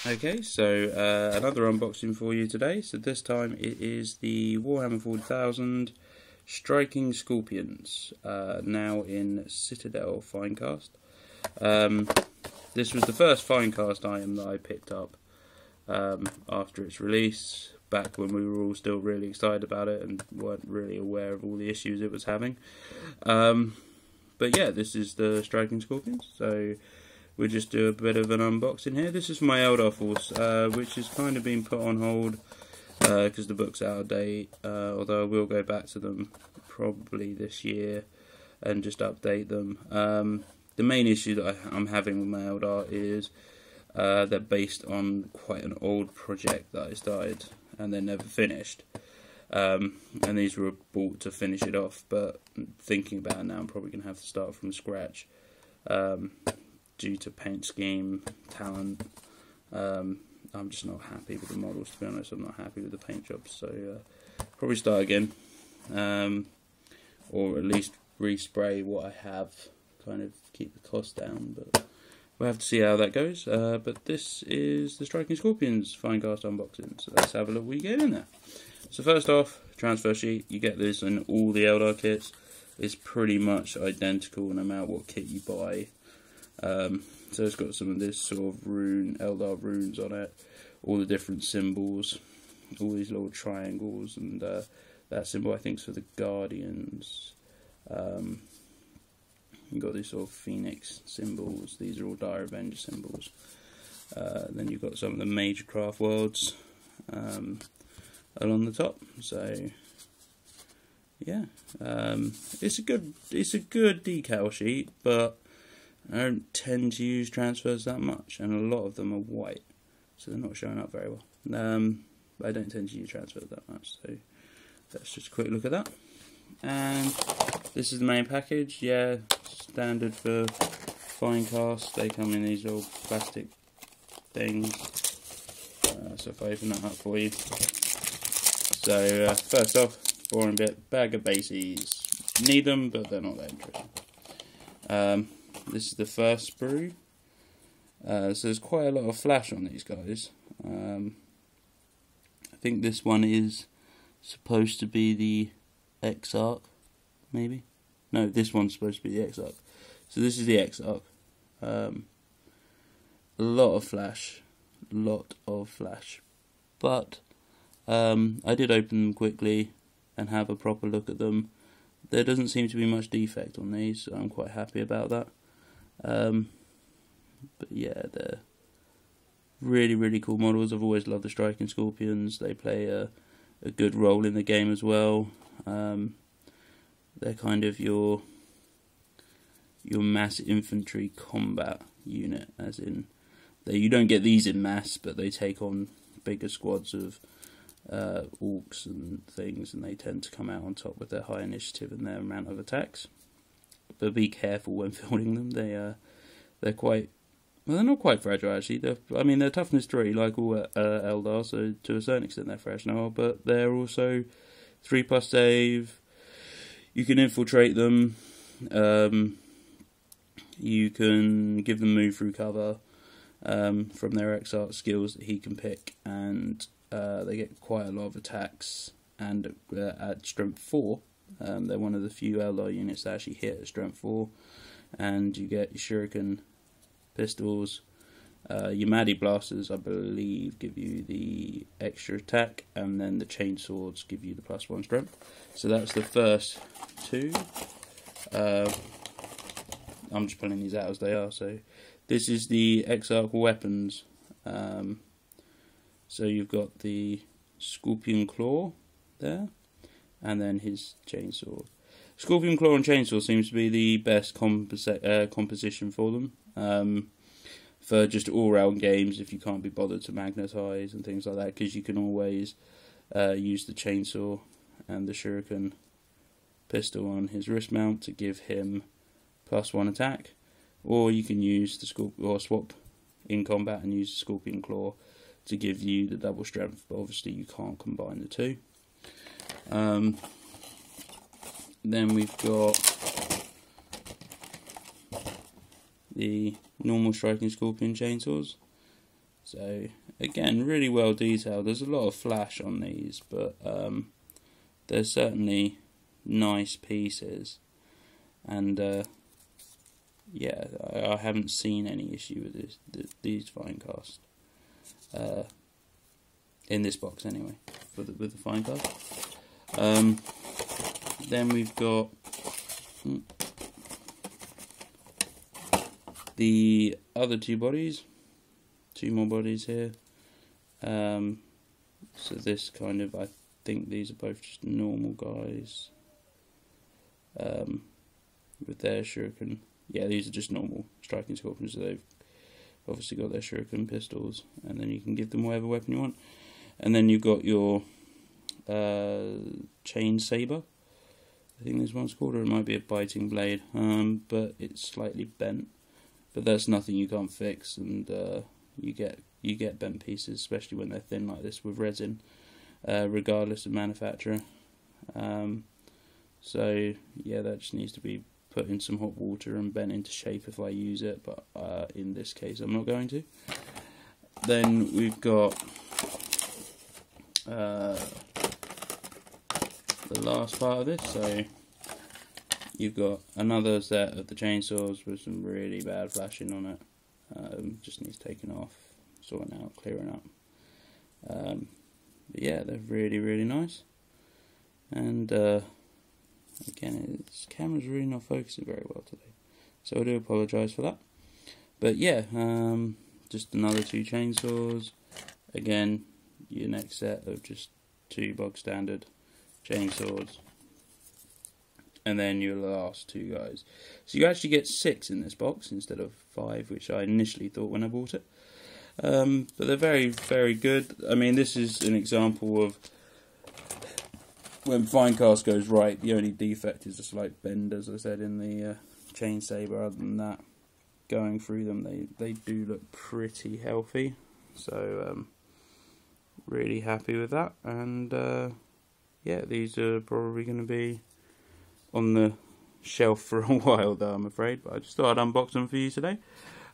Okay, so another unboxing for you today. So this time it is the Warhammer 40,000 Striking Scorpions, now in Citadel finecast. This was the first finecast item that I picked up after its release, back when we were all still really excited about it and weren't really aware of all the issues it was having. But yeah, this is the Striking Scorpions, so we'll just do a bit of an unboxing here. This is my Eldar force, which has kind of been put on hold because the book's out of date, although I will go back to them probably this year and just update them. The main issue that I'm having with my Eldar is they're based on quite an old project that I started and they never finished. And these were bought to finish it off, but thinking about it now, I'm probably going to have to start from scratch. Due to paint scheme, talent, I'm just not happy with the models, to be honest. I'm not happy with the paint jobs, so probably start again, or at least respray what I have, kind of keep the cost down, but we'll have to see how that goes. But this is the Striking Scorpions finecast unboxing, so let's have a look what you get in there. So first off, transfer sheet. You get this in all the Eldar kits. It's pretty much identical no matter what kit you buy. So it's got some of this sort of Eldar runes on it, all the different symbols, all these little triangles, and that symbol I think is for the Guardians. You've got these sort of Phoenix symbols, these are all Dire Avenger symbols. Then you've got some of the major craft worlds along the top, so yeah, it's a good decal sheet, but I don't tend to use transfers that much, and a lot of them are white, so they're not showing up very well. I don't tend to use transfers that much, so let's just a quick look at that. And this is the main package. Yeah, standard for finecast. They come in these little plastic things. So if I open that up for you. So first off, boring bit, bag of bases. Need them, but they're not that interesting. This is the first sprue. So there's quite a lot of flash on these guys. I think this one is supposed to be the Exarch, maybe? No, this one's supposed to be the Exarch. So this is the Exarch. A lot of flash. But I did open them quickly and have a proper look at them. There doesn't seem to be much defect on these, so I'm quite happy about that. But yeah, they're really cool models. I've always loved the Striking Scorpions. They play a good role in the game as well. They're kind of your mass infantry combat unit, as in you don't get these in mass, but they take on bigger squads of orcs and things, and they tend to come out on top with their high initiative and their amount of attacks. But be careful when fielding them. They're quite, well, they're not quite fragile actually. They're toughness 3 like all Eldar, so to a certain extent they're fragile, but they're also 3+ save. You can infiltrate them. You can give them move through cover from their Exarch skills that he can pick, and they get quite a lot of attacks. And at strength 4, they're one of the few Eldar units that actually hit at strength 4, and you get your shuriken pistols. Your Maddie blasters, I believe, give you the extra attack, and then the chainswords give you the +1 strength. So that's the first two. I'm just pulling these out as they are. So this is the Exarch weapons. So you've got the Scorpion Claw there, and then his chainsaw. Scorpion Claw and chainsaw seems to be the best composition for them. For just all-round games, if you can't be bothered to magnetize and things like that, because you can always use the chainsaw and the shuriken pistol on his wrist mount to give him +1 attack, or you can use the swap in combat and use the Scorpion Claw to give you the double strength, but obviously you can't combine the two. Then we've got the normal Striking Scorpion chainsaws. So again, really well detailed. There's a lot of flash on these, but there's certainly nice pieces, and yeah, I haven't seen any issue with these finecast in this box anyway, with the finecast. Then we've got the other two bodies, two more bodies here. So this kind of, I think these are both just normal guys with their shuriken. Yeah, these are just normal striking scorpions, so they've obviously got their shuriken pistols, and then you can give them whatever weapon you want. And then you've got your chain saber, I think this one's called, or it might be a biting blade, but it's slightly bent. But that's nothing you can't fix, and you get bent pieces, especially when they're thin like this with resin, regardless of manufacturer. So yeah, that just needs to be put in some hot water and bent into shape if I use it, but in this case I'm not going to. Then we've got the last part of this, so you've got another set of the chainsaws with some really bad flashing on it. Just needs taking off, sorting out, clearing up. But yeah, they're really nice. And again, this camera's really not focusing very well today, so I do apologise for that. But yeah, just another two chainsaws. Again, your next set of just two bog standard chainsaws, and then your last two guys. So you actually get 6 in this box instead of 5, which I initially thought when I bought it. But they're very good. I mean, this is an example of when finecast goes right. The only defect is a slight bend, as I said, in the chain saber. Other than that, going through them, they do look pretty healthy. So really happy with that. And yeah, these are probably going to be on the shelf for a while, though, I'm afraid. But I just thought I'd unbox them for you today.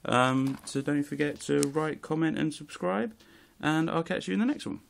So don't forget to comment and subscribe, and I'll catch you in the next one.